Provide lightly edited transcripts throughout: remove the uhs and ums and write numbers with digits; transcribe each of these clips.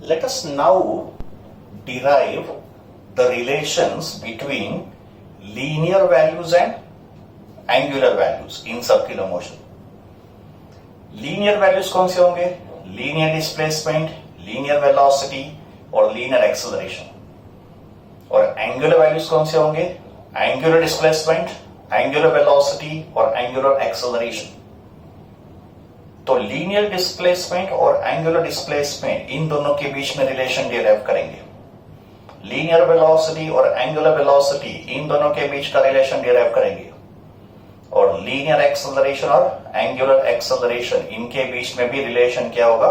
Let us now derive the relations between linear values and angular values in circular motion. Linear values कौन से होंगे? Linear displacement, linear velocity और linear acceleration. और angular values कौन से होंगे? Angular displacement, angular velocity और angular acceleration. तो लीनियर डिस्प्लेसमेंट और एंगुलर डिस्प्लेसमेंट इन दोनों के बीच में रिलेशन डिराइव करेंगे. लीनियर वेलोसिटी और एंगुलर वेलोसिटी इन दोनों के बीच का रिलेशन डिराइव करेंगे. और लीनियर एक्सेलरेशन और एंगुलर एक्सेलरेशन इनके बीच में भी रिलेशन क्या होगा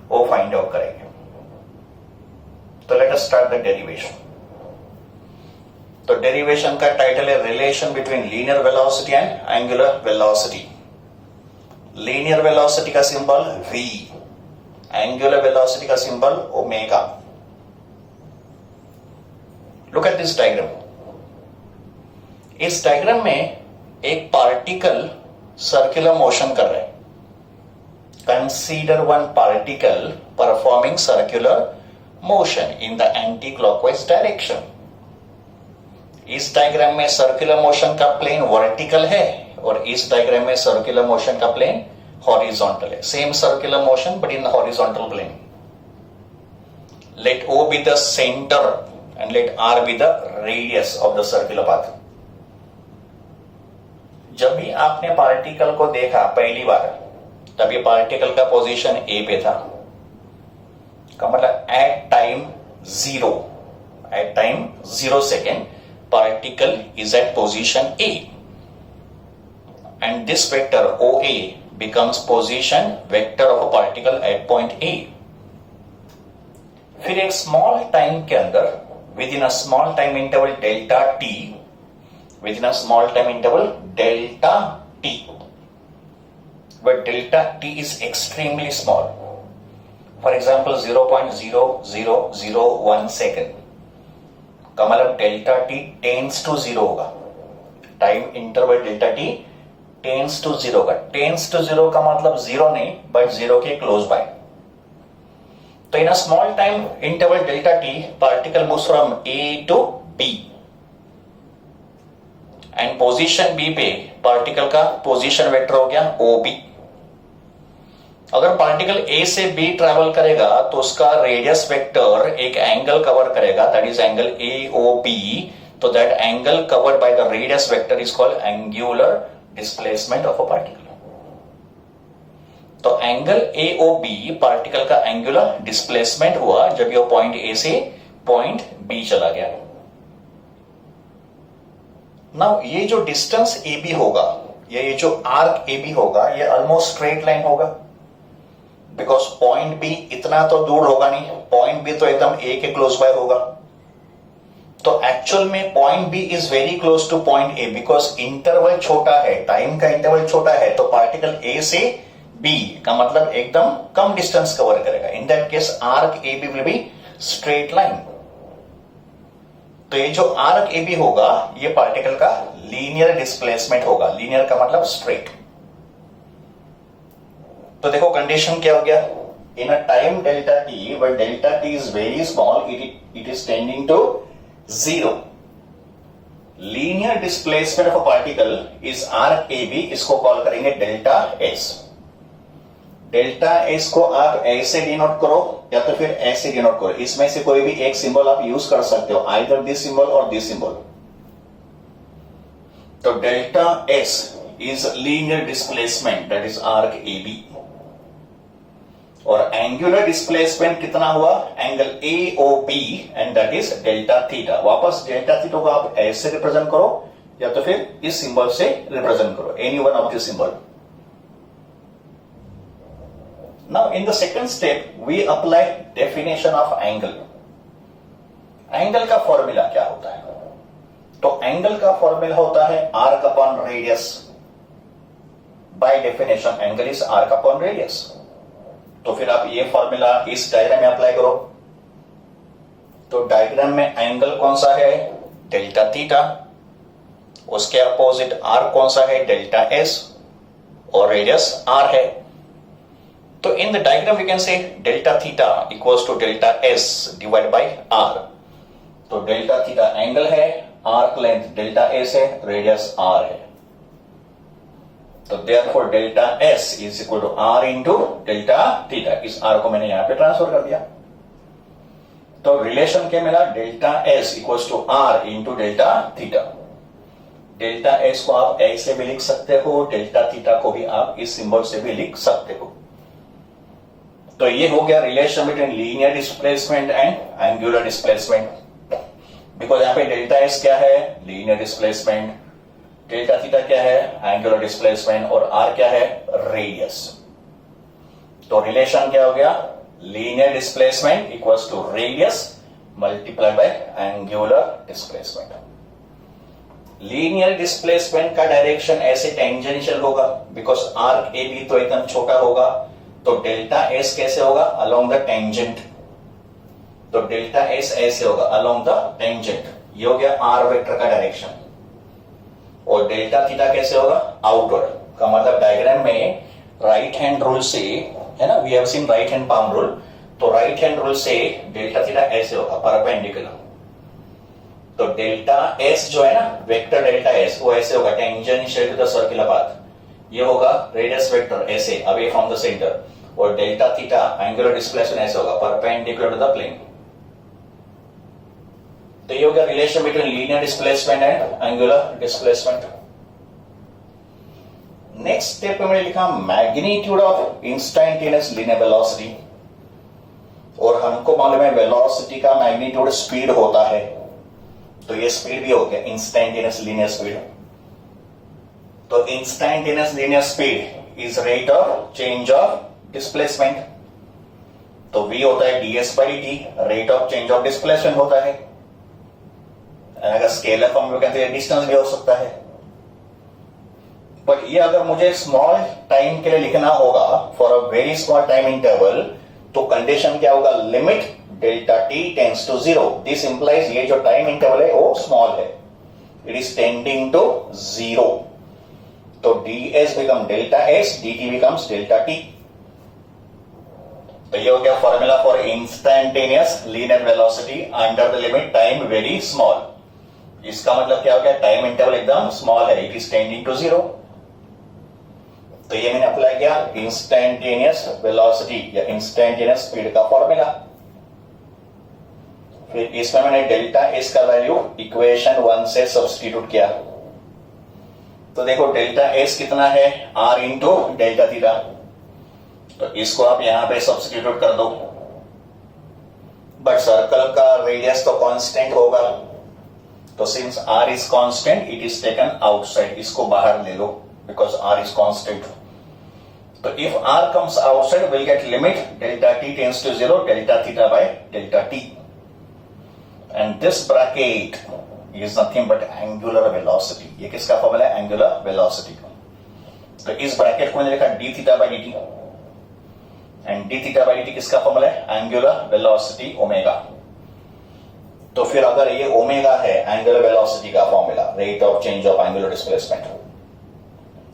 वो फाइंड आउट करेंगे. तो let us start the derivation. तो डेरिवेशन का टाइटल है relation between linear velocity and angular velocity. Linear velocity का सिंबल v, एंगुलर वेलोसिटी का symbol omega. Look at this diagram. इस डायग्राम में एक पार्टिकल सर्कुलर मोशन कर रहा है. Consider one particle performing circular motion in the anti clockwise direction. इस diagram में सर्कुलर मोशन का प्लेन वर्टिकल है और इस डायग्राम में सर्कुलर मोशन का प्लेन हॉरिजॉन्टल है. Same circular motion but in the horizontal plane. Let O be the center and let R be the radius of the circular path. जब भी आपने पार्टिकल को देखा पहली बार तब ये पार्टिकल का पोजीशन ए पे था. का मतलब at time 0 second particle is at position A and this vector OA becomes position vector of a particle at point A. फिर एक स्मॉल टाइम के अंदर within a small time interval delta t, within a small time interval delta t, but delta t is extremely small. For example 0.0001 second का मतलब delta t tends to 0 होगा. Time interval delta t tends to 0 होगा. tends to 0 का मतलब 0 नहीं but 0 के close by. तो in a small time interval delta t particle moves from A to B and position B पे particle का position vector हो गया OB. अगर पार्टिकल A से B ट्रेवल करेगा तो उसका रेडियस वेक्टर एक एंगल कवर करेगा दैट इज एंगल AOB. तो that angle covered by the radius vector is called angular displacement of a particle. तो एंगल AOB पार्टिकल का एंगुलर डिस्प्लेसमेंट हुआ जब ये पॉइंट A से पॉइंट B चला गया. नाउ ये जो डिस्टेंस AB होगा या ये जो आर्क AB होगा ये ऑलमोस्ट स्ट्रेट लाइन होगा बिकॉज पॉइंट B इतना तो दूर होगा नहीं. पॉइंट B तो एकदम A के क्लोज बाय होगा. तो एक्चुअल में point B is very close to point A because interval छोटा है, टाइम का इंटरवल छोटा है. तो पार्टिकल A से B का मतलब एकदम कम डिस्टेंस कवर करेगा. In that case arc AB will be straight line. तो ये जो आर्क AB होगा ये पार्टिकल का लीनियर डिस्प्लेसमेंट होगा. लीनियर का मतलब स्ट्रेट. तो देखो कंडीशन क्या हो गया. In a time delta t but delta t is very small it is tending to 0. Linear displacement of a particle is arc AB. इसको कॉल करेंगे डेल्टा S. डेल्टा S को आप ऐसे डिनोट करो या तो फिर ऐसे डिनोट करो. इसमें से कोई भी एक सिंबल आप यूज कर सकते हो, आइदर दिस सिंबल और दिस सिंबल. तो delta S is linear displacement that is arc AB. और एंगुलर डिस्प्लेसमेंट कितना हुआ? Angle AOB and that is delta theta. वापस डेल्टा थीटा को आप ऐसे रिप्रेजेंट करो या तो फिर इस सिंबल से रिप्रेजेंट करो, any one of this symbol. Now in the second step we apply definition of angle. Angle का फॉर्मूला क्या होता है? तो एंगल का फॉर्मूला होता है arc upon radius. By definition angle is arc upon radius. तो फिर आप ये फॉर्मूला इस डायग्राम में अप्लाई करो. तो डायग्राम में एंगल कौन सा है? Delta theta. उसके अपोजिट आर्क कौन सा है? Delta S. और रेडियस R है. तो in the diagram we can say delta theta equals to delta s divide by r. तो डेल्टा थीटा एंगल है, आर्क लेंथ डेल्टा एस है, रेडियस आर है। तो therefore delta s is equal to r into delta theta. इस r को मैंने यहां पे ट्रांसफर कर दिया। तो रिलेशन क्या मिला, delta s equals to r into delta theta. Delta s को आप ऐसे भी लिख सकते हो, डेल्टा थीटा को भी आप इस सिंबल से भी लिख सकते हो। तो ये हो गया relation between linear displacement and angular displacement. Because यहां पे डेल्टा एस क्या है, लीनियर डिस्प्लेसमेंट, डेल्टा थीटा क्या है, एंगुलर डिस्प्लेसमेंट, और आर क्या है, रेडियस। तो रिलेशन क्या हो गया, linear displacement equals to radius multiplied by angular displacement. Linear displacement का डायरेक्शन ऐसे टेंजेंशियल होगा, बिकॉज आर्क ए बी तो एकदम छोटा होगा। तो डेल्टा एस कैसे होगा, अलोंग द टेंजेंट। तो डेल्टा एस ऐसे होगा अलोंग द टेंजेंट। ये हो गया आर वेक्टर का डायरेक्शन। और डेल्टा थीटा कैसे होगा, आउटवर्ड का मतलब डायग्राम में राइट हैंड रूल से है ना, we have seen right hand palm rule. तो राइट हैंड रूल से डेल्टा थीटा ऐसे होगा परपेंडिकुलर। तो डेल्टा एस जो है ना, वेक्टर डेल्टा एस, वो ऐसे होगा tangential to the circular path. ये होगा रेडियस वेक्टर ऐसे अवे फ्रॉम द सेंटर। और डेल्टा थीटा एंगुलर डिस्प्लेसमेंट ऐसे होगा परपेंडिकुलर टू द प्लेन। तो ये हो गया relation between linear displacement and angular displacement. Next step पे मैंने लिखा magnitude of instantaneous linear velocity. और हमको मालूम है वेलोसिटी का मैग्नीट्यूड स्पीड होता है। तो ये स्पीड भी हो गया इंस्टैन्टेनियस लीनियर स्पीड। तो instantaneous linear speed is rate of change of displacement. तो v होता है ds by dt, rate of change of displacement होता है। अगर स्केलर फॉर्म में कहते हैं डिस्टेंस भी हो सकता है। बट ये अगर मुझे स्मॉल टाइम के लिए लिखना होगा for a very small time interval, तो कंडीशन क्या होगा, limit delta t tends to 0। This implies ये जो टाइम इंटरवल है वो स्मॉल है, इट इज टेंडिंग टू 0। तो ds become delta s, dt becomes delta t। तो ये हो गया formula for instantaneous linear velocity under the limit time very small. इसका मतलब क्या हो गया, टाइम इंटरवल एकदम स्मॉल है, इट इज टेंडिंग टू 0। तो ये मैंने अप्लाई किया इंस्टैन्टेनियस वेलोसिटी या इंस्टैन्टेनियस स्पीड का फॉर्मूला। फिर इसमें मैंने डेल्टा एस का वैल्यू इक्वेशन 1 से सब्स्टिट्यूट किया। तो देखो डेल्टा एस कितना है, आर इंटू डेल्टा थीटा। तो इसको आप यहां पे सब्स्टिट्यूट कर दो। बट सर्कल का रेडियस तो कांस्टेंट होगा। तो since r is constant, it is taken outside. इसको बाहर ले लो बिकॉज r इज कांस्टेंट। तो if r comes outside, will get limit delta t tends to 0 delta theta by delta t। And this bracket is nothing but angular velocity. ये किसका formula है, angular velocity का। तो इस bracket को मैंने लिखा d theta by dt। And d theta by dt किसका फॉर्मूला है, एंगुलर वेलोसिटी ओमेगा। तो फिर अगर ये ओमेगा है एंगुलर वेलोसिटी का formula, rate of change of angular displacement,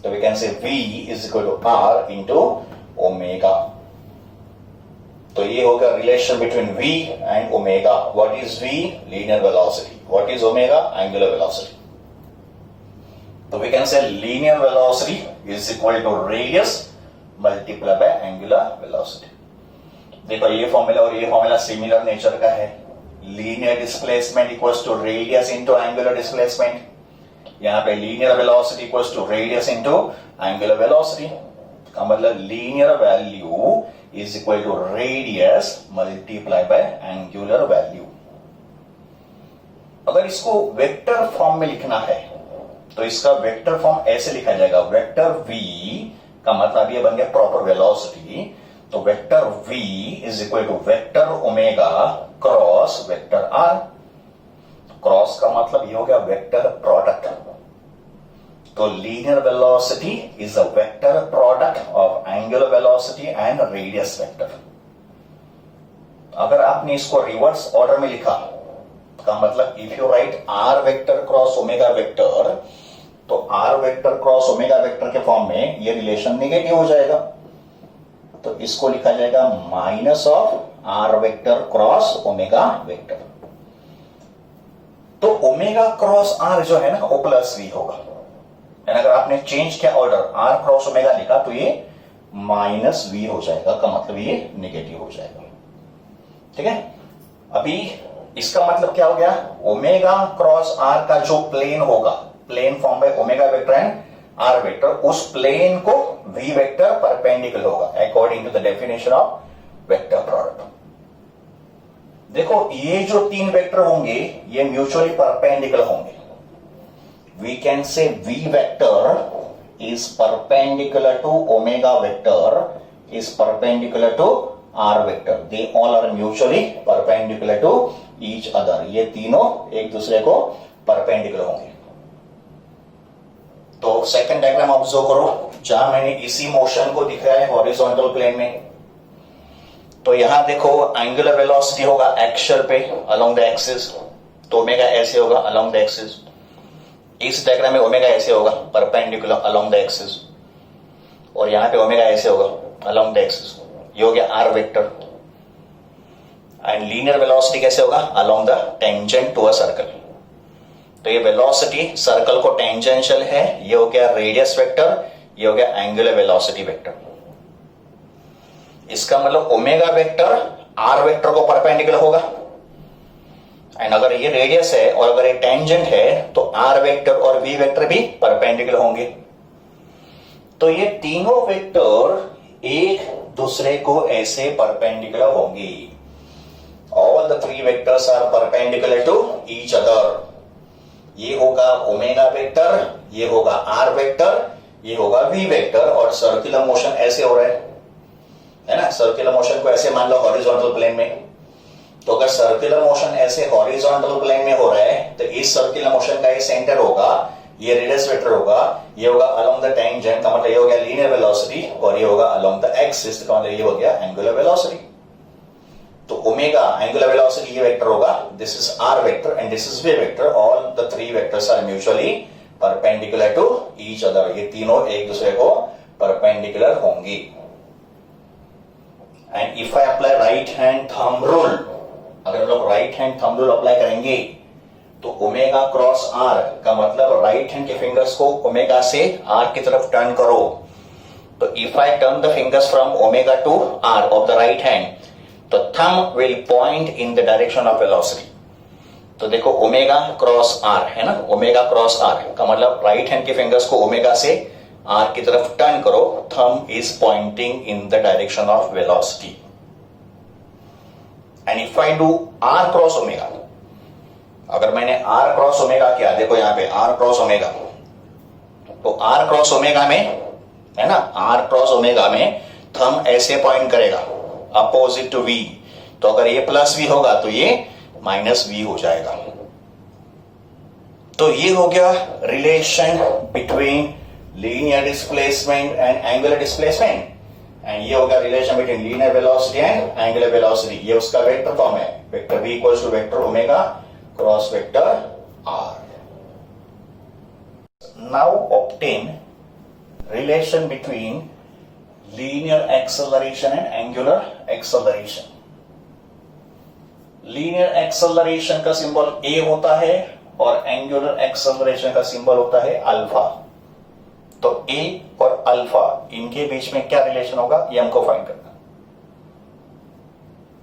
तो we can say v is equal to r into omega. तो ये होगा relation between v and omega. What is v, linear velocity. What is omega, angular velocity. तो we can say linear velocity is equal to radius multiply by angular velocity. देखो ये formula और ये formula similar nature का है। Linear displacement equals to radius into angular displacement. यहां पे linear velocity equals to radius into angular velocity का मतलब linear value is equal to radius multiply by angular value. अगर इसको वेक्टर फॉर्म में लिखना है तो इसका वेक्टर फॉर्म ऐसे लिखा जाएगा, वेक्टर v का मतलब ये बन गया प्रॉपर वेलोसिटी। तो vector v is equal to vector omega cross vector r। Cross का मतलब ये हो गया वेक्टर प्रोडक्ट। तो linear velocity is a vector product of angular velocity and radius vector. अगर आपने इसको रिवर्स ऑर्डर में लिखा का मतलब if you write r vector cross omega vector, तो r vector cross omega vector के फॉर्म में ये रिलेशन नेगेटिव हो जाएगा। तो इसको लिखा जाएगा minus of r vector cross omega vector. तो ओमेगा क्रॉस आर जो है ना ओ प्लस वी होगा, एंड अगर आपने चेंज किया ऑर्डर आर क्रॉस ओमेगा लिखा तो ये माइनस वी हो जाएगा, का मतलब ये नेगेटिव हो जाएगा। ठीक है, अभी इसका मतलब क्या हो गया, ओमेगा क्रॉस आर का जो प्लेन होगा, plane form by omega vector and r vector, उस प्लेन को वी वेक्टर परपेंडिकुलर होगा according to the definition of vector product. देखो ये जो तीन वेक्टर होंगे ये म्यूचुअली परपेंडिकुलर होंगे। We can say v vector is perpendicular to omega vector is perpendicular to r vector. They all are mutually perpendicular to each other. ये तीनों एक दूसरे को परपेंडिकुलर होंगे। तो सेकंड डायग्राम ऑब्जर्व करो, जहां मैंने इसी मोशन को दिखाया है हॉरिजॉन्टल प्लेन में। तो यहां देखो एंगुलर वेलोसिटी होगा एक्सियल पे अलोंग द एक्सिस, तो ओमेगा ऐसे होगा अलोंग द एक्सिस। इस डायग्राम में ओमेगा ऐसे होगा परपेंडिकुलर अलोंग द एक्सिस, और यहां पे ओमेगा ऐसे होगा अलोंग द एक्सिस। ये हो गया r vector. And linear velocity कैसे होगा, along the tangent to a circle. तो ये वेलोसिटी सर्कल को टेंजेंशियल है, ये हो गया रेडियस वेक्टर, ये हो गया एंगुलर वेलोसिटी वेक्टर। इसका मतलब ओमेगा वेक्टर आर वेक्टर को परपेंडिकुलर होगा, एंड अगर ये रेडियस है और अगर ये टेंजेंट है तो आर वेक्टर और वी वेक्टर भी परपेंडिकुलर होंगे। तो ये तीनों वेक्टर एक दूसरे को ऐसे परपेंडिकुलर होंगे। All the three vectors are perpendicular to each other. ये होगा ओमेगा वेक्टर, ये होगा आर वेक्टर, ये होगा वी वेक्टर, और सर्कुलर मोशन ऐसे हो रहा है ना। सर्कुलर मोशन को ऐसे मान लो हॉरिजॉन्टल प्लेन में, तो अगर सर्कुलर मोशन ऐसे हॉरिजॉन्टल प्लेन में हो रहा है तो इस सर्कुलर मोशन का ये सेंटर होगा, ये रेडियस वेक्टर होगा, ये होगा अलोंग द टेंजेंट, का मतलब ये हो गया लीनियर वेलोसिटी, और ये होगा अलोंग द एक्सिस, का मतलब ये हो गया एंगुलर वेलोसिटी। तो ओमेगा एंगुलर वेलोसिटी ये वेक्टर होगा, this is R vector and this is V vector. All the three vectors are mutually perpendicular to each other. ये तीनों एक दूसरे को परपेंडिकुलर होंगी। And if I apply right hand thumb rule, अगर लोग right hand thumb rule apply करेंगे तो ओमेगा क्रॉस आर का मतलब राइट हैंड के फिंगर्स को ओमेगा से आर की तरफ टर्न करो। तो if I turn the fingers from omega to r of the right hand, तो thumb will point in the direction of velocity. तो देखो ओमेगा क्रॉस आर है ना, ओमेगा क्रॉस आर का मतलब राइट हैंड के फिंगर्स को ओमेगा से आर की तरफ टर्न करो, thumb is pointing in the direction of velocity. And if I do R cross omega, अगर मैंने आर क्रॉस ओमेगा किया, देखो यहां पे आर क्रॉस ओमेगा, तो आर क्रॉस ओमेगा में है ना, आर क्रॉस ओमेगा में थंब ऐसे पॉइंट करेगा अपोजिट टू वी। तो अगर ये प्लस वी होगा तो ये माइनस वी हो जाएगा। तो ये हो गया relation between linear displacement and angular displacement, and ये होगा relation between linear velocity and angular velocity. ये उसका वेक्टर फॉर्म है, vector v equals to vector omega cross vector r। Now obtain relation between linear acceleration and angular acceleration. Linear acceleration का symbol a होता है और angular acceleration का symbol होता है अल्फा। तो a और अल्फा इनके बीच में क्या रिलेशन होगा ये हमको फाइंड करना।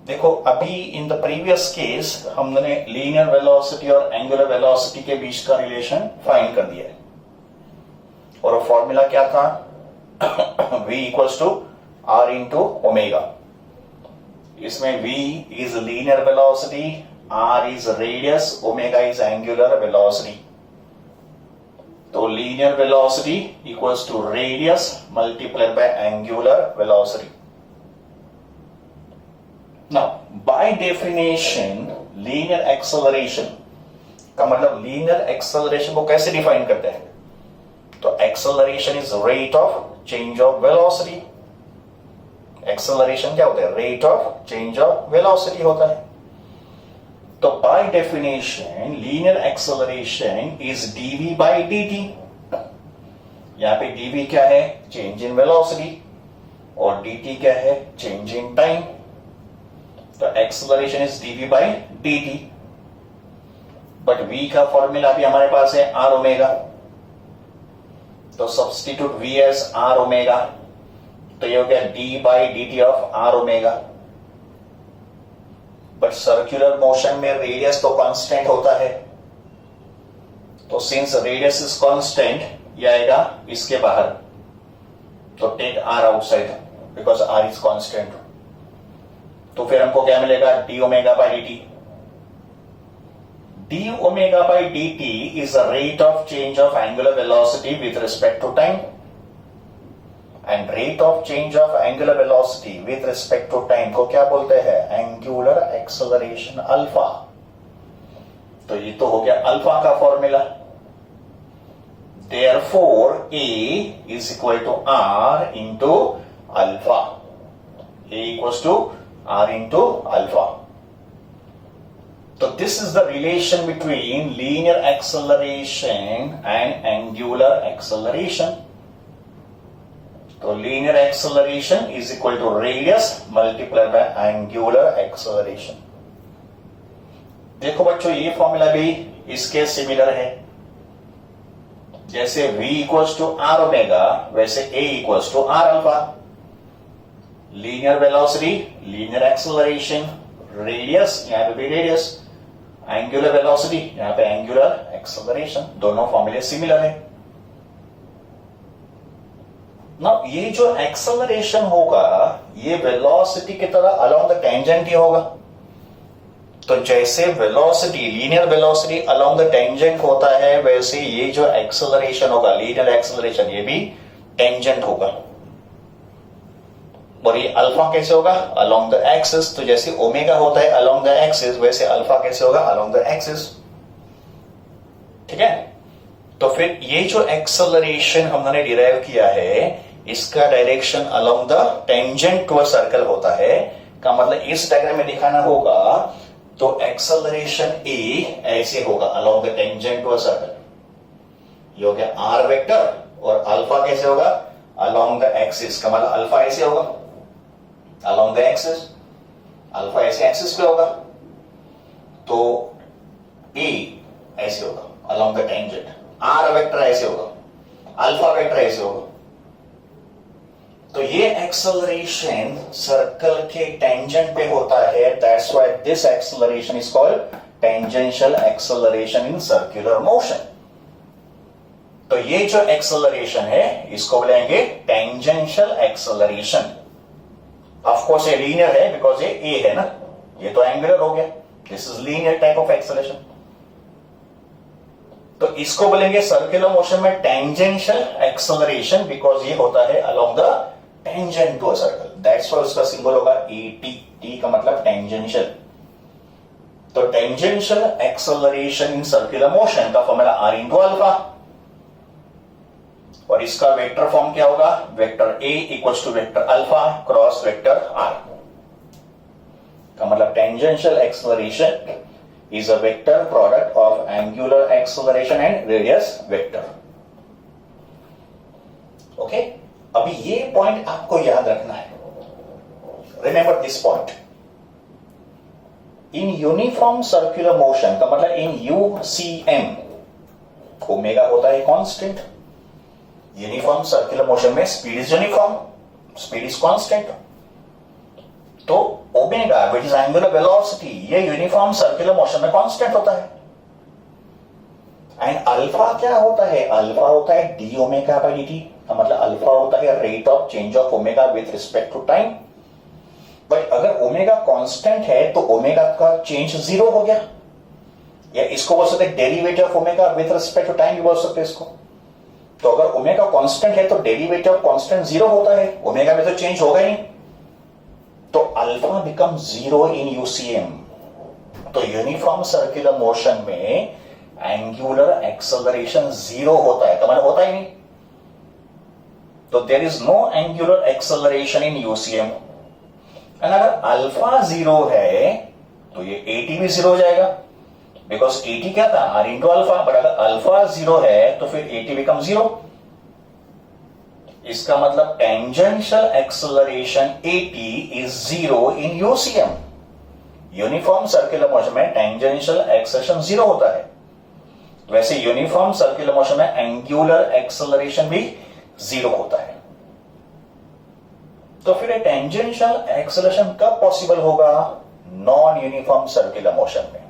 देखो अभी इन द प्रीवियस केस हमने लीनियर वेलोसिटी और एंगुलर वेलोसिटी के बीच का रिलेशन फाइंड कर दिया है, और फॉर्मूला क्या था, v equals to r into omega. इसमें v is linear velocity, r is radius, omega is angular velocity. तो linear velocity equals to radius multiplied by angular velocity. Now by definition linear acceleration का मतलब linear acceleration को कैसे define करते हैं, तो acceleration is rate of change of velocity. Acceleration क्या होता है, rate of change of velocity होता है। तो by definition linear acceleration is dv by dt। यहां पे dv क्या है, चेंज इन वेलोसिटी, और dt क्या है, चेंज इन टाइम। तो acceleration is dv by dt, but v का फॉर्मूला भी हमारे पास है r ओमेगा, तो substitute v as r omega, तो ये हो गया d by dt of r omega. But circular motion में रेडियस तो कांस्टेंट होता है, तो सिंस रेडियस इज कांस्टेंट, ये आएगा इसके बाहर, तो take r outside because r is constant. तो फिर हमको क्या मिलेगा, d omega by dt। d omega by dt is the rate of change of angular velocity with respect to time, and rate of change of angular velocity with respect to time को क्या बोलते हैं, angular acceleration alpha। तो ये तो हो गया alpha का formula. Therefore a is equal to r into alpha, a equals to r into alpha। So this is the relation between linear acceleration and angular acceleration. So linear acceleration is equal to radius multiplied by angular acceleration. देखो बच्चों, ये formula भी इसके similar है। जैसे v equals to r omega, वैसे a equals to r alpha. Linear velocity, linear acceleration, radius, यहां पे भी रेडियस, एंगुलर वेलोसिटी, यहां पे एंगुलर एक्सेलरेशन, दोनों फॉर्मूले सिमिलर है। ना ये जो एक्सेलरेशन होगा, ये वेलोसिटी की तरह अलोंग द टेंजेंट ही होगा। तो जैसे velocity, linear velocity along the tangent होता है, वैसे ये जो एक्सेलरेशन होगा, लीनियर एक्सेलरेशन, ये भी टेंजेंट होगा। और ये अल्फा कैसे होगा, अलोंग द एक्सिस। तो जैसे ओमेगा होता है अलोंग द एक्सिस, वैसे अल्फा कैसे होगा, अलोंग द एक्सिस। ठीक है, तो फिर ये जो एक्सेलरेशन हमने डिराइव किया है, इसका direction along the tangent to a circle होता है। का मतलब इस डायग्राम में दिखाना होगा, तो एक्सेलरेशन ए ऐसे होगा along the tangent to a circle. ये हो गया आर वेक्टर, और अल्फा कैसे होगा, अलोंग द एक्सिस। का मतलब अल्फा ऐसे होगा अलोंग द एक्सिस, अल्फा ऐसे एक्सिस पे होगा, तो ए ऐसे होगा along the tangent, R vector ऐसे होगा, अल्फा वेक्टर ऐसे होगा। तो ये एक्सेलरेशन सर्कल के टेंजेंट पे होता है, that's why this acceleration is called tangential acceleration in circular motion. तो ये जो एक्सेलरेशन है, इसको बोलेंगे टेंजेंशियल एक्सेलरेशन। ऑफ कोर्स ये लीनियर है, बिकॉज ये ए है ना, ये तो एंगुलर हो गया। This is linear type of acceleration. तो इसको बोलेंगे सर्कुलर मोशन में टेंजेंशियल एक्सेलरेशन, बिकॉज ये होता है along the tangent to a circle. That's why उसका सिंबल होगा AT, टी का मतलब टेंजेंशियल। तो tangential acceleration in circular motion का फॉर्मूला r इंटू अल्फा, और इसका वेक्टर फॉर्म क्या होगा, vector A equals to vector alpha cross vector r। का मतलब tangential acceleration is a vector product of angular acceleration and radius vector. Okay? अभी ये point आपको याद रखना है। Remember this point. In uniform circular motion, का मतलब in UCM, ओमेगा होता है कांस्टेंट। यूनिफॉर्म सर्कुलर मोशन में speed is uniform, speed is constant. तो omega which is angular velocity, ये यूनिफॉर्म सर्कुलर मोशन में कांस्टेंट होता है। एंड अल्फा क्या होता है, अल्फा होता है डी ओमेगा बाई डी। का मतलब अल्फा होता है rate of change of omega with respect to time. But अगर ओमेगा कांस्टेंट है, तो ओमेगा का चेंज जीरो हो गया, या इसको बोल सकते derivative of omega with respect to time भी बोल सकते इसको। तो अगर ओमेगा कांस्टेंट है, तो डेरिवेटिव ऑफ कांस्टेंट जीरो होता है, ओमेगा में तो चेंज होगा ही नहीं। तो alpha become zero in UCM. तो यूनिफॉर्म सर्कुलर मोशन में एंगुलर एक्सेलरेशन जीरो होता है, तो मतलब होता ही नहीं। तो there is no angular acceleration in UCM. And अगर अल्फा जीरो है, तो ये एटी भी जीरो हो जाएगा, बिकॉज एटी क्या था, आर इंटू अल्फा। बट अगर अल्फा जीरो है, तो फिर एटी बिकम जीरो। इसका मतलब tangential acceleration AT is 0 in UCM. Uniform circular motion में टेंजेंशियल एक्सेलरेशन 0 होता है, वैसे यूनिफॉर्म सर्कुलर मोशन में एंगुलर एक्सेलरेशन भी 0 होता है। तो फिर टेंजेंशियल एक्सेलरेशन कब पॉसिबल होगा? नॉन यूनिफॉर्म सर्कुलर मोशन में।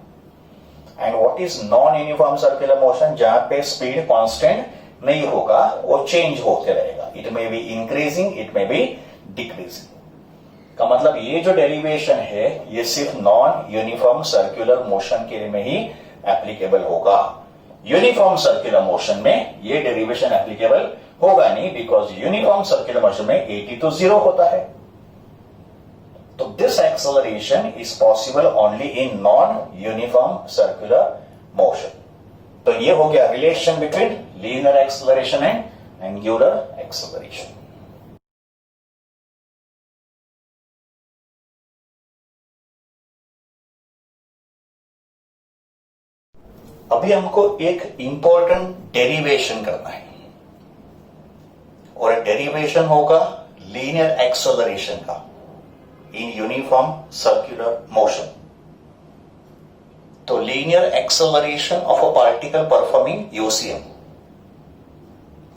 And what is non uniform circular motion? जहां पे स्पीड कांस्टेंट नहीं होगा, वो चेंज होते रहेगा। It may be increasing, it may be decreasing. का मतलब ये जो डेरिवेशन है ये सिर्फ नॉन यूनिफॉर्म सर्कुलर मोशन के लिए में ही एप्लीकेबल होगा। यूनिफॉर्म सर्कुलर मोशन में ये डेरिवेशन एप्लीकेबल होगा नहीं, बिकॉज यूनिफॉर्म सर्कुलर मोशन में AT तो 0 होता है। तो this acceleration is possible only in non uniform circular motion. तो ये हो गया relation between linear acceleration and angular acceleration. अभी हमको एक इंपॉर्टेंट डेरिवेशन करना है, और डेरिवेशन होगा लीनियर एक्सेलरेशन का इन यूनिफॉर्म सर्कुलर मोशन। तो linear acceleration of a particle performing UCM,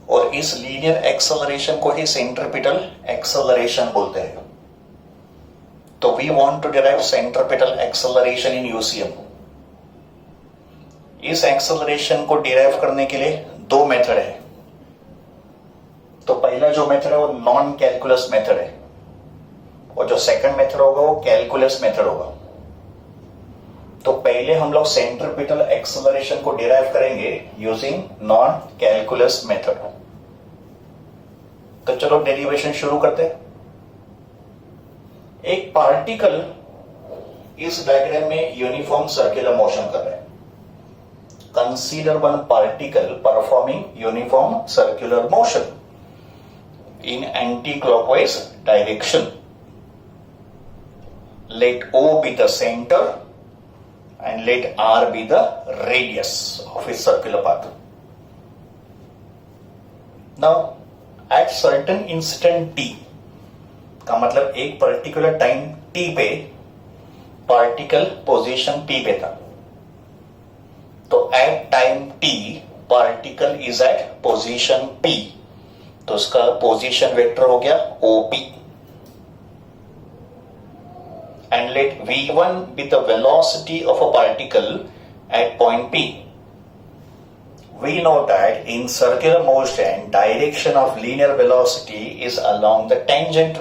और इस लीनियर एक्सेलरेशन को ही सेंट्रिपिटल एक्सेलरेशन बोलते हैं। तो we want to derive centripetal acceleration in UCM. इस एक्सेलरेशन को डिराइव करने के लिए दो मेथड है। तो पहला जो मेथड है वो नॉन कैलकुलस मेथड है, और जो सेकंड मेथड होगा वो कैलकुलस मेथड होगा। तो पहले हम लोग सेंट्रिपिटल एक्सेलरेशन को डिराइव करेंगे यूजिंग नॉन कैलकुलस मेथड। तो चलो डेरिवेशन शुरू करते हैं। एक पार्टिकल इस डायग्राम में यूनिफॉर्म सर्कुलर मोशन कर रहा है। Consider one particle performing uniform circular motion in anti-clockwise direction. Let O be the center and let R be the radius of his circular path. Now, at certain instant t, का मतलब एक particular time t पे particle position p पे था। तो at time t particle is at position p, तो उसका position vector हो गया OP। And let V1 be the velocity of a particle at point P। We know that in circular motion direction of linear velocity is along the tangent.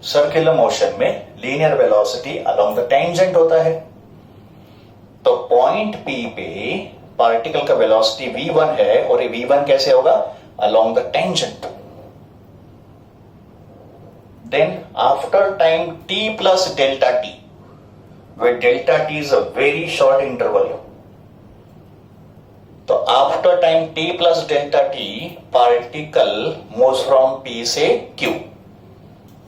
Circular motion में linear velocity along the tangent होता है। तो point P पे particle का velocity V1 है, और ये V1 कैसे होगा? along the tangent. Then after time t plus delta t, where delta t is a very short interval, तो after time t plus delta t particle moves from P से Q,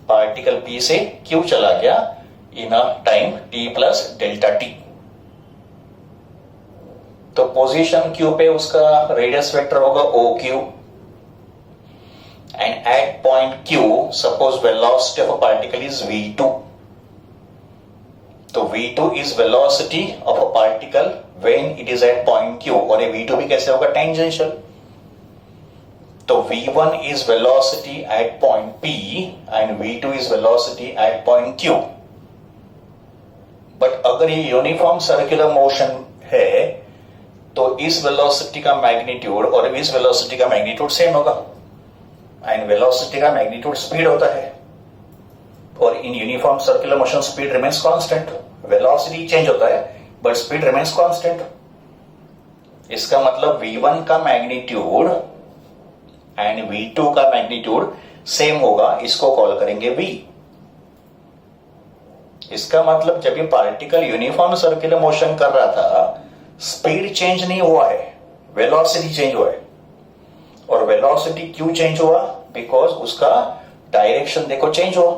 particle P से Q चला गया in a time t plus delta t। तो position Q पे उसका radius vector होगा OQ। And at point Q, suppose velocity of a particle is V2. तो V2 is velocity of a particle when it is at point Q, और ये V2 भी कैसे होगा? टेंजेंशियल। तो V1 is velocity at point P and V2 is velocity at point Q. But अगर ये uniform circular motion है तो इस वेलोसिटी का मैग्नीट्यूड और इस वेलोसिटी का मैग्नीट्यूड सेम होगा। एंड वेलोसिटी का मैग्नीट्यूड स्पीड होता है, और in uniform circular motion speed remains constant. Velocity change होता है बट स्पीड रिमेन्स कांस्टेंट। इसका मतलब V1 का मैग्नीट्यूड एंड V2 का मैग्नीट्यूड सेम होगा, इसको कॉल करेंगे V। इसका मतलब जब ये पार्टिकल यूनिफॉर्म सर्कुलर मोशन कर रहा था, स्पीड चेंज नहीं हुआ है, वेलोसिटी चेंज हुआ है। और वेलोसिटी क्यों चेंज हुआ? बिकॉज उसका डायरेक्शन देखो चेंज हुआ।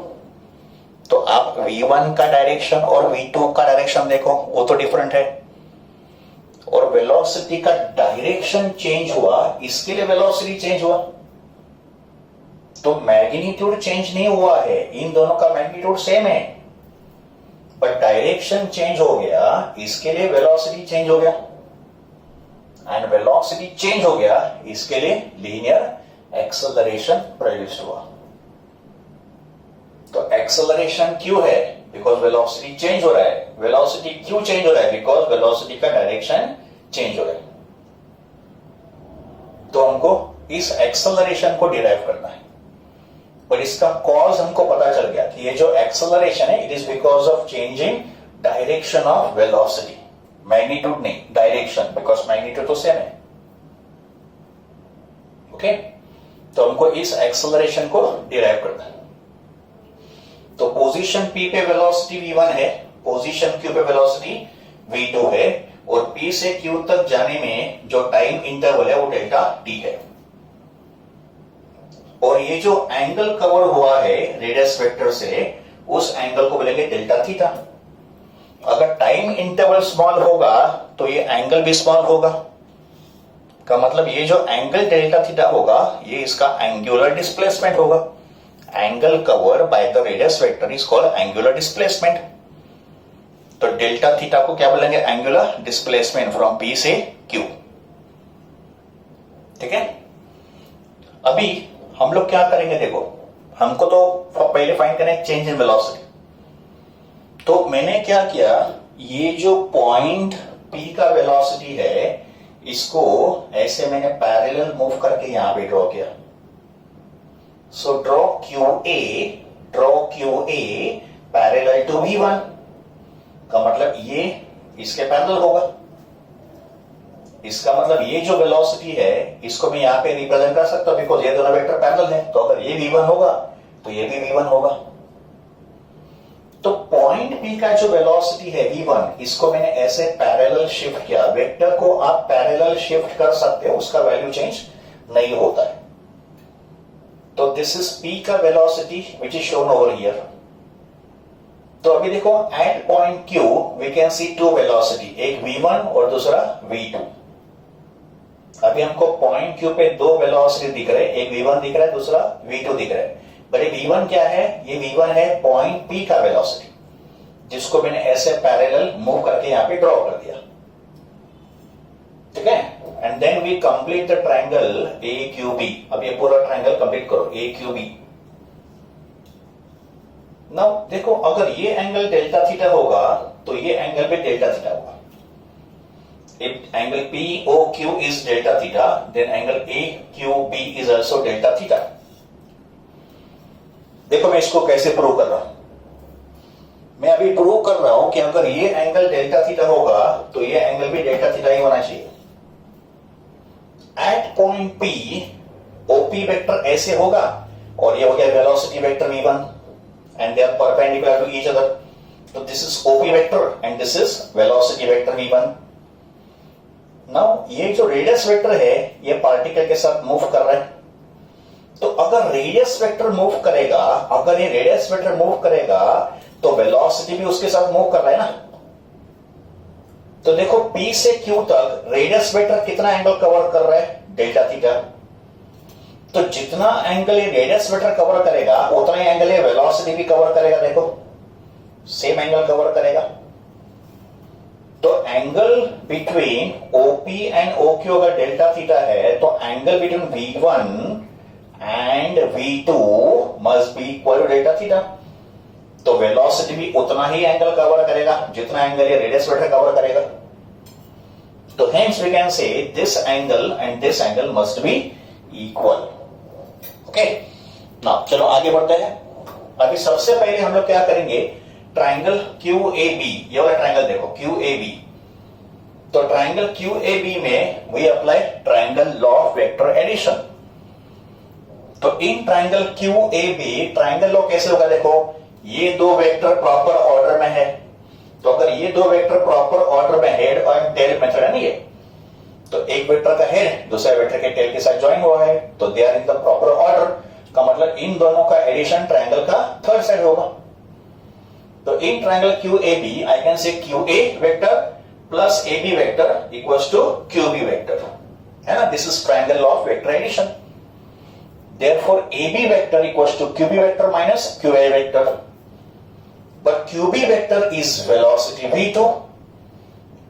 तो आप V1 का डायरेक्शन और V2 का डायरेक्शन देखो, वो तो डिफरेंट है। और वेलोसिटी का डायरेक्शन चेंज हुआ, इसके लिए वेलोसिटी चेंज हुआ। तो मैग्नीट्यूड चेंज नहीं हुआ है, इन दोनों का मैग्नीट्यूड सेम है, बट डायरेक्शन चेंज हो गया, इसके लिए वेलोसिटी चेंज हो गया, एंड वेलोसिटी चेंज हो गया, इसके लिए लीनियर एक्सेलरेशन प्रोड्यूस हुआ। तो एक्सेलरेशन क्यों है? बिकॉज वेलोसिटी चेंज हो रहा है। वेलोसिटी क्यों चेंज हो रहा है? बिकॉज वेलोसिटी का डायरेक्शन चेंज हो रहा है। तो हमको इस एक्सेलरेशन को डिराइव करना है, पर इसका कॉज हमको पता चल गया कि ये जो एक्सेलरेशन है, it is because of changing direction of velocity, magnitude नहीं, डायरेक्शन, बिकॉज मैग्नीट्यूड तो सेम है। ओके, तो हमको इस एक्सेलरेशन को डिराइव करना है। तो पोजीशन P पे वेलोसिटी v1 है, पोजीशन Q पे वेलोसिटी v2 है, और P से Q तक जाने में जो टाइम इंटरवल है वो डेल्टा t है। और ये जो एंगल कवर हुआ है रेडियस वेक्टर से, उस एंगल को बोलेंगे डेल्टा थीटा। अगर टाइम इंटरवल स्मॉल होगा तो ये एंगल भी स्मॉल होगा, का मतलब ये जो एंगल डेल्टा थीटा होगा, ये इसका एंगुलर डिस्प्लेसमेंट होगा। Angle cover by the radius vector is called angular displacement. तो डेल्टा थीटा को क्या बोलेंगे? एंगुलर डिस्प्लेसमेंट फ्रॉम P से Q। ठीक है, अभी हम लोग क्या करेंगे? देखो, हमको तो पहले फाइंड करना है चेंज इन वेलोसिटी। तो मैंने क्या किया, ये जो पॉइंट P का वेलोसिटी है, इसको ऐसे मैंने पैरेलल मूव करके यहां पे ड्रॉ किया। So draw QA parallel to V1, का मतलब ये इसके पैरेलल होगा। इसका मतलब ये जो वेलोसिटी है, इसको मैं यहां पे रिप्रेजेंट कर सकता हूं, बिकॉज ये दोनों वेक्टर पैरेलल है। तो अगर ये V1 होगा तो ये भी V1 होगा। तो पॉइंट P का जो वेलोसिटी है V1, इसको मैंने ऐसे पैरेलल शिफ्ट किया। वेक्टर को आप पैरेलल शिफ्ट कर सकते हो, उसका वैल्यू चेंज नहीं होता है। तो दिस इज P का velocity which is shown over here. तो अभी देखो, at point Q we can see two velocity, एक V1 और दूसरा V2। अभी हमको पॉइंट Q पे दो वेलोसिटी दिख रहे हैं, एक V1 दिख रहा है, दूसरा V2 दिख रहा है। पर ये V1 क्या है? ये V1 है पॉइंट P का वेलोसिटी, जिसको मैंने ऐसे पैरेलल मूव करके यहां पे ड्रॉ कर दिया। ठीक है, and then we complete the triangle AQB। अब ये पूरा ट्रायंगल कंप्लीट करो, AQB। नाउ देखो, अगर ये एंगल डेल्टा थीटा होगा तो ये एंगल भी डेल्टा थीटा होगा। If angle POQ is delta theta, then angle AQB is also delta theta. देखो मैं इसको कैसे प्रूव कर रहा हूं। मैं अभी प्रूव कर रहा हूं कि अगर ये एंगल डेल्टा थीटा होगा तो ये एंगल भी डेल्टा थीटा ही होना चाहिए। At point P, OP vector ऐसे होगा, और ये हो गया velocity vector V1, and they are perpendicular to each other. So this is OP vector and this is velocity vector V1. Now ये जो रेडियस वेक्टर है, ये पार्टिकल के साथ मूव कर रहा है। तो अगर रेडियस वेक्टर मूव करेगा, अगर ये रेडियस वेक्टर मूव करेगा, तो वेलोसिटी भी उसके साथ मूव कर रहा है ना। तो देखो, P से Q तक रेडियस वेक्टर कितना एंगल कवर कर रहा है? Delta theta. तो जितना एंगल ये रेडियस वेक्टर कवर करेगा, उतना ही एंगल ये वेलोसिटी भी कवर करेगा। देखो, सेम एंगल कवर करेगा। तो angle between OP and OQ अगर डेल्टा थीटा है, तो angle between V1 and V2 must be equal to delta theta. तो वेलोसिटी भी उतना ही एंगल कवर करेगा जितना एंगल ये रेडियस वेक्टर कवर करेगा। तो hence we can say this angle and this angle must be equal. Okay, now चलो आगे बढ़ते हैं। अभी सबसे पहले हम लोग क्या करेंगे? ट्रायंगल QAB, ये वाला ट्रायंगल देखो, QAB। तो ट्रायंगल QAB में we apply triangle law of vector addition. तो in triangle QAB triangle law कैसे होगा? देखो, ये दो वेक्टर प्रॉपर ऑर्डर में है। तो अगर ये दो वेक्टर प्रॉपर ऑर्डर में हेड और टेल मेथड है ना, ये तो एक वेक्टर का हेड दूसरे वेक्टर के टेल के साथ ज्वाइन हुआ है, तो they are in the proper order. का मतलब इन दोनों का एडिशन ट्रायंगल का थर्ड साइड होगा। तो in triangle QAB I can say QA vector plus AB vector equals to QB vector, है ना। This is triangle law of vector addition. Therefore, AB vector equals to QB vector minus QA vector. But QB vector is velocity V2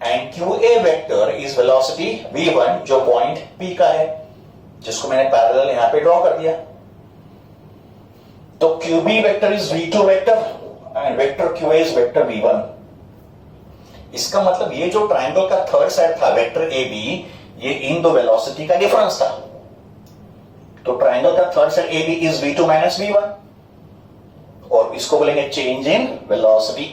and QA vector is velocity V1 जो point P का है, जिसको मैंने parallel यहां पे draw कर दिया. तो QB vector is V2 vector and vector QA is vector V1. इसका मतलब ये जो ट्रायंगल का थर्ड साइड था वेक्टर AB, ये इन दो वेलोसिटी का डिफरेंस था. तो ट्रायंगल का third side AB is V2 minus V1 और इसको बोलेंगे चेंज इन वेलोसिटी.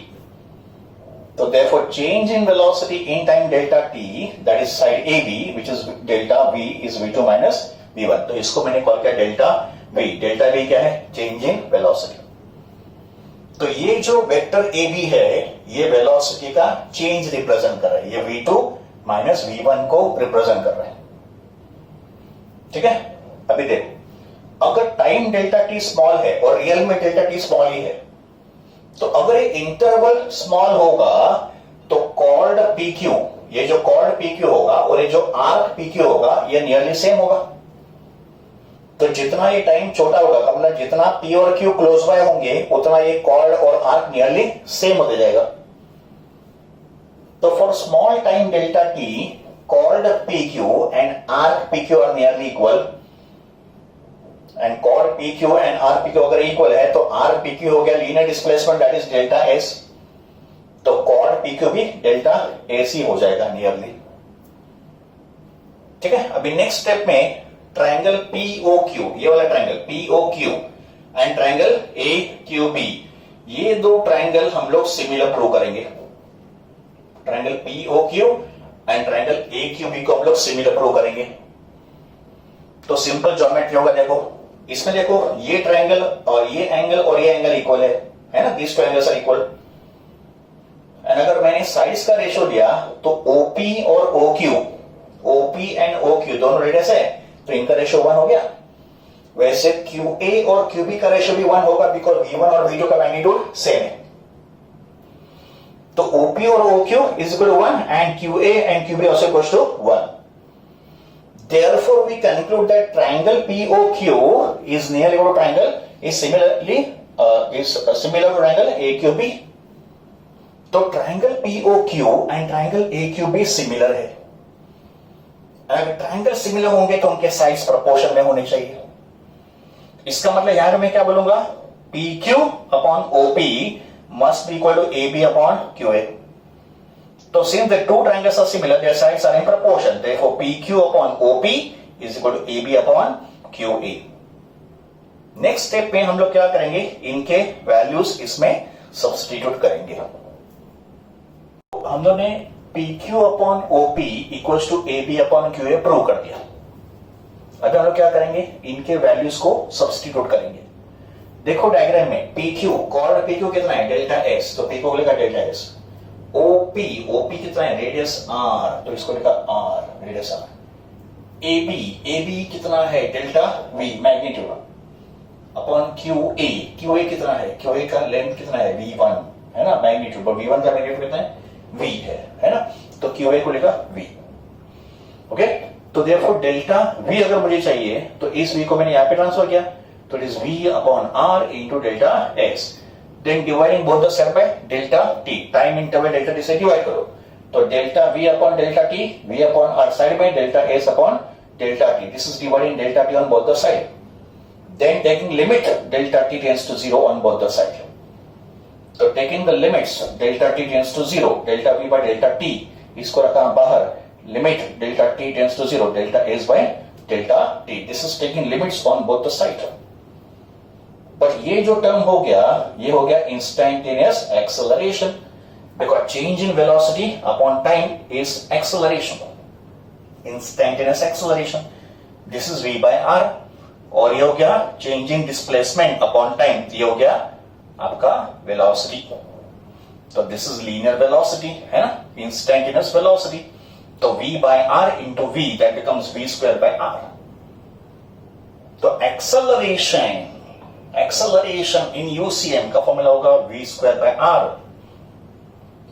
तो therefore change in velocity in time delta t, that is side AB which is delta V is V2 minus V1. तो इसको मैंने call किया delta V. Delta V क्या है? Change in velocity. तो ये जो वेक्टर AB है ये वेलोसिटी का चेंज रिप्रेजेंट कर रहा है. ये V2 माइनस V1 को रिप्रेजेंट कर रहा है. ठीक है. अभी देखो, अगर टाइम डेल्टा t स्मॉल है और रियल में डेल्टा t स्मॉल ही है, तो अगर ये इंटरवल स्मॉल होगा तो कॉर्ड PQ, ये जो कॉर्ड PQ होगा और ये जो आर्क PQ होगा ये नियरली सेम होगा. तो जितना ये टाइम छोटा होगा, मतलब जितना P और Q क्लोज बाय होंगे उतना ये कॉर्ड और आर्क नियरली सेम होते जाएगा. तो for small time delta t, chord PQ and arc PQ are nearly equal. And chord PQ and arc PQ अगर इक्वल है तो आर्क PQ हो गया linear displacement that is delta S. तो chord PQ भी डेल्टा AC हो जाएगा nearly. ठीक है. अभी नेक्स्ट स्टेप में ट्रायंगल POQ, ये वाला triangle POQ and triangle AQB, ये दो ट्रायंगल हम लोग सिमिलर प्रूव करेंगे. Triangle POQ and triangle AQB को हम लोग सिमिलर प्रूव करेंगे. तो सिंपल ज्योमेट्री होगा. देखो इसमें, देखो ये ट्रायंगल और ये एंगल इक्वल है ना. These two angles are equal. And अगर मैंने साइड्स का रेशियो लिया तो OP और OP एंड OQ दोनों रेडियस है, तो इनका रेशियो 1 हो गया. वैसे QA और QB का रेशियो भी 1 होगा बिकॉज V1 और V2 का मैग्नीट्यूड सेम है. तो OP और OQ is equal to 1 and QA and QB also equals to 1. Therefore, we conclude that triangle POQ is nearly equal to triangle is similar to triangle AQB. तो triangle POQ and triangle AQB similar है. अगर triangle similar होंगे तो उनके sides proportion में होने चाहिए. इसका मतलब यहां मैं क्या बोलूंगा, PQ upon OP must be equal to AB upon QA. So since the two triangles are similar, their sides are in proportion. Therefore, PQ upon OP is equal to AB upon QA. Next step में हम लोग क्या करेंगे, इनके values इसमें substitute करेंगे. हम लोग ने PQ upon OP equals to AB upon QA prove कर दिया. अभी हम लोग क्या करेंगे, इनके वैल्यूज को सब्स्टिट्यूट करेंगे. देखो डायग्राम में PQ, कॉर्ड PQ कितना है, डेल्टा S, तो P को लिखा डेल्टा S. OP कितना है, रेडियस R, तो इसको लिखा R, रेडियस R. AB कितना है, delta V, magnitude, upon QA कितना है, QA का लेंथ कितना है, V1 है ना, मैग्नीट्यूड. और V1 का मैग्नीट्यूड कितना है, V है ना. तो QA को लिखा V. ओके. तो देयरफॉर डेल्टा V अगर मुझे चाहिए तो इस V को मैंने यहां पे ट्रांसफर किया, तो it is V upon R into delta S. Then dividing both the side by delta t, time interval delta t से डिवाइड करो. तो delta V upon delta t, V upon R side by delta S upon delta t. This is dividing delta t on both the side. Then taking limit delta t tends to 0 on both the side. So taking the limits delta t tends to 0, delta V by delta t, इसको रखा बाहर, limit delta t tends to 0, delta S by delta t. This is taking limits on both the side. But ये जो term हो गया, ये हो गया instantaneous acceleration, because change in velocity upon time is acceleration. Instantaneous acceleration, this is V by R. और ये हो गया change in displacement upon time, ये हो गया आपका वेलोसिटी. तो दिस इज लीनियर वेलोसिटी है ना, इंस्टैंटेनियस वेलोसिटी. तो V by R into V, that becomes V square by R. तो एक्सेलरेशन इन UCM का फॉर्मूला होगा V square by R.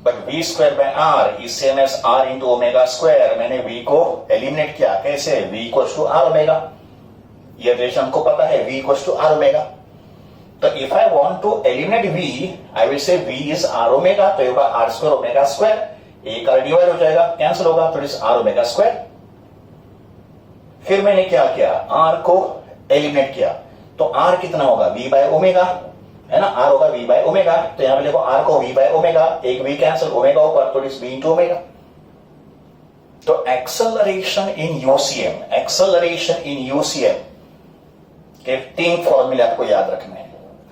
But V square by R is same as R into omega square. मैंने V को eliminate किया, कैसे, V equals to R omega. ये relation हमको पता है, v equal to r omega. तो if I want to eliminate v, I will say v is R omega, तो ये होगा आर स्क्वायर ओमेगा स्क्वायर, एक आर डिवाइड हो जाएगा, कैंसिल होगा, तो it is R omega square. फिर मैंने क्या किया, r को एलिमिनेट किया, तो r कितना होगा, v बाय ओमेगा, है ना, r होगा v बाय ओमेगा। तो यहां पे देखो r को v बाय ओमेगा, एक v कैंसिल, ओमेगा ऊपर, तो it is v into omega. तो acceleration in UCM, acceleration in UCM के 3 फॉर्मूले आपको याद रखने हैं।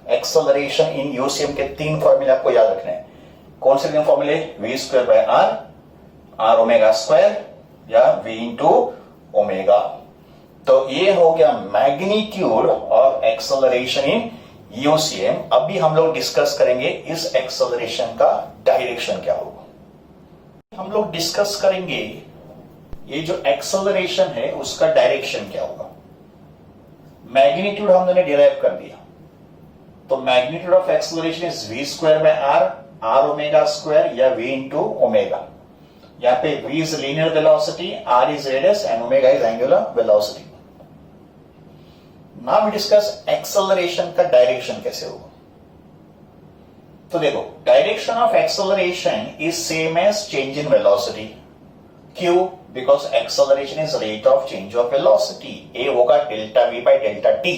एक्सेलरेशन इन यूसीएम के 3 फॉर्मूले आपको याद रखने हैं। कौन से 3 फॉर्मूले, V square by are, are omega square, या वी इंटू ओमेगा। तो ये हो गया magnitude of acceleration in UCM. अभी हम लोग डिस्कस करेंगे इस एक्सेलरेशन का डायरेक्शन क्या होगा। हम लोग डिस्कस करेंगे ये जो एक्सेलरेशन है उसका डायरेक्शन क्या होगा। मैग्नीट्यूड हमने डिराइव कर दिया, तो magnitude of acceleration is v square by are, are omega square, या v इंटू ओमेगा। यहां पे v is linear velocity, r is radius and omega is angular velocity. Now we discuss acceleration का direction कैसे होगा। तो देखो, direction of acceleration is same as change in velocity. क्यों? Because acceleration is rate of change of velocity. A होगा delta v by delta t.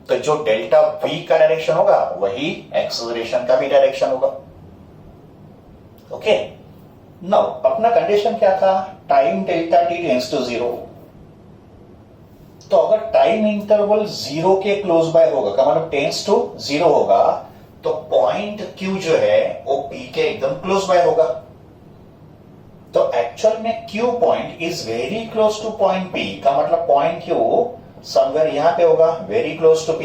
तो जो delta we का डायरेक्शन होगा वही एक्सेलरेशन का भी डायरेक्शन होगा। ओके, नाउ अपना कंडीशन क्या था, time delta T tends to 0। तो अगर टाइम इंटरवल 0 के क्लोज बाय होगा, का मतलब टेंड्स टू 0 होगा, तो पॉइंट Q जो है वो P के एकदम क्लोज बाय होगा। तो एक्चुअल में Q point is very close to point P, का मतलब पॉइंट Q समवेयर यहां पे होगा, very close to P।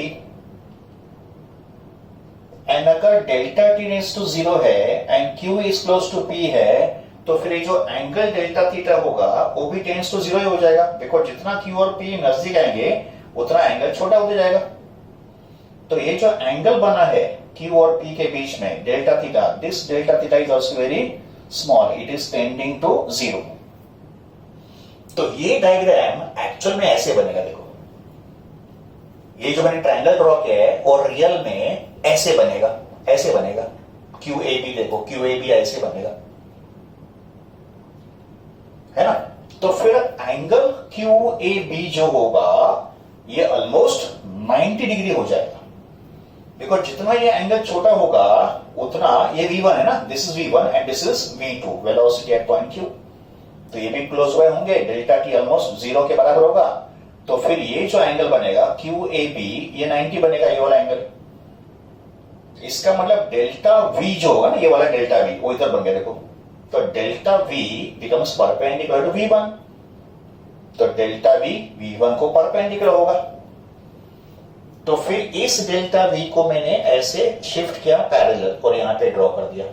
And अगर डेल्टा टी टेंड्स टू 0 है and Q is close to P है, तो फिर ये जो एंगल डेल्टा थीटा होगा वो भी टेंड्स टू 0 ही हो जाएगा। बिकॉज जितना Q और P नजदीक आएंगे उतना एंगल छोटा होता जाएगा। तो ये जो एंगल बना है Q और P के बीच में, delta theta, this delta theta is also very small, it is tending to 0। तो ये डायग्राम एक्चुअल में ऐसे बनेगा। देखो, ये जो मैंने ट्रायंगल ड्रॉ किया है और रियल में ऐसे बनेगा, ऐसे बनेगा। QAB देखो, QAB ऐसे बनेगा, है ना। तो फिर एंगल QAB जो होगा ये ऑलमोस्ट 90 डिग्री हो जाएगा। बिकॉज जितना ये एंगल छोटा होगा उतना, ये V1 है ना, this is V1 and this is V2, velocity at point Q। तो ये भी क्लोज बाय होंगे, डेल्टा T ऑलमोस्ट 0 के बराबर होगा। तो फिर ये जो एंगल बनेगा QAB, ये 90 बनेगा, ये वाला एंगल। इसका मतलब डेल्टा V जो होगा ना, ये वाला डेल्टा V वो इधर बन गया। देखो, तो delta V becomes perpendicular to V1। तो डेल्टा V V1 को परपेंडिकुलर होगा। तो फिर इस डेल्टा V को मैंने ऐसे शिफ्ट किया पैरेलल और यहां पे ड्रॉ कर दिया।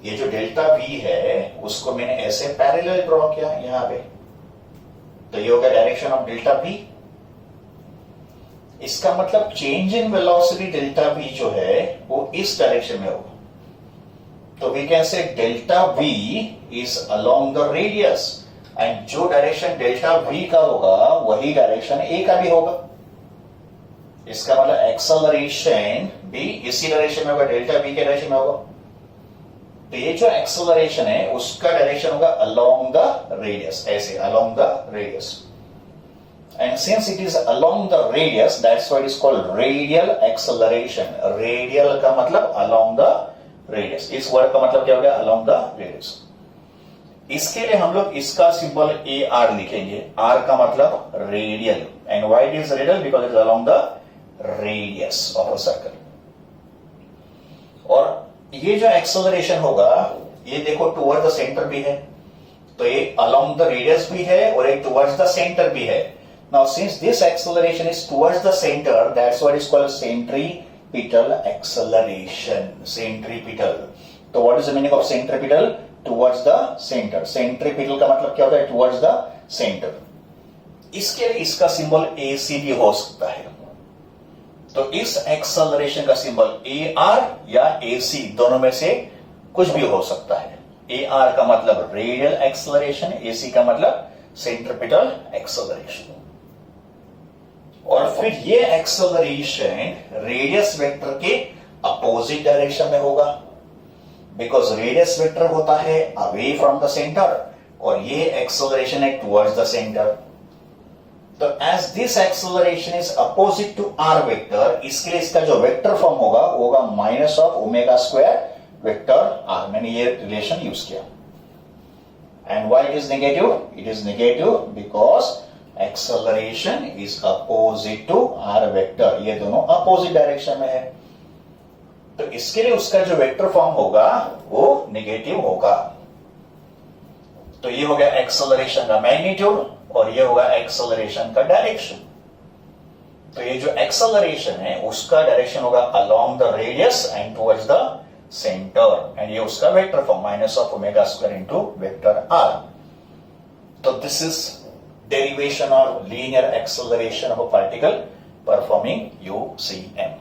ये जो डेल्टा V है उसको मैंने ऐसे पैरेलल ड्रॉ किया यहां पे। तो ये होगा डायरेक्शन ऑफ डेल्टा V। इसका मतलब change in velocity delta V जो है वो इस डायरेक्शन में होगा। तो we can say delta V is along the radius, and जो डायरेक्शन डेल्टा V का होगा वही डायरेक्शन A का भी होगा। इसका मतलब एक्सेलरेशन भी इसी डायरेक्शन में होगा, डेल्टा V के डायरेक्शन में होगा। तो ये जो एक्सेलरेशन है उसका डायरेक्शन होगा अलोंग द रेडियस, ऐसे along the radius. And since it is along the radius, that's why it is called radial acceleration. Radial का मतलब अलोंग द रेडियस। इस वर्ड का मतलब क्या हो गया, अलोंग द रेडियस। इसके लिए हम लोग इसका सिंबल AR लिखेंगे। R का मतलब radial, and why it is radial, because it is along the radius of a circle. और ये जो एक्सेलरेशन होगा ये देखो टुवर्ड द सेंटर भी है, तो ये अलोंग द रेडियस भी है और एक टुवर्ड्स द सेंटर भी है। Now since this acceleration is towards the centre, that's what is called centripetal acceleration. Centripetal, तो what is the meaning of centripetal? Towards the centre. Centripetal का मतलब क्या होता है? Towards the centre. इसके लिए इसका सिंबल AC भी हो सकता है। तो इस एक्सेलरेशन का सिंबल AR या AC, दोनों में से कुछ भी हो सकता है। AR का मतलब रेडियल एक्सेलरेशन, AC का मतलब सेंट्रीपिटल एक्सेलरेशन। और फिर ये एक्सेलरेशन रेडियस वेक्टर के अपोजिट डायरेक्शन में होगा, बिकॉज रेडियस वेक्टर होता है अवे फ्रॉम द सेंटर और ये एक्सेलरेशन है टुवर्ड्स द सेंटर। तो as this acceleration is opposite to R vector, इसके लिए इसका जो वेक्टर फॉर्म होगा वो होगा minus of omega square vector R. मैंने ये रिलेशन यूज किया। And why it is negative? It is negative because acceleration is opposite to R vector, ये दोनों अपोजिट डायरेक्शन में है। तो इसके लिए उसका जो वेक्टर फॉर्म होगा वो नेगेटिव होगा। तो ये हो गया एक्सेलरेशन का मैग्नीट्यूड और ये होगा एक्सेलरेशन का डायरेक्शन। तो ये जो एक्सेलरेशन है उसका डायरेक्शन होगा along the radius and towards the centre, and ये उसका vector form minus of omega square into vector r. तो this is derivation or linear acceleration of a particle performing UCM.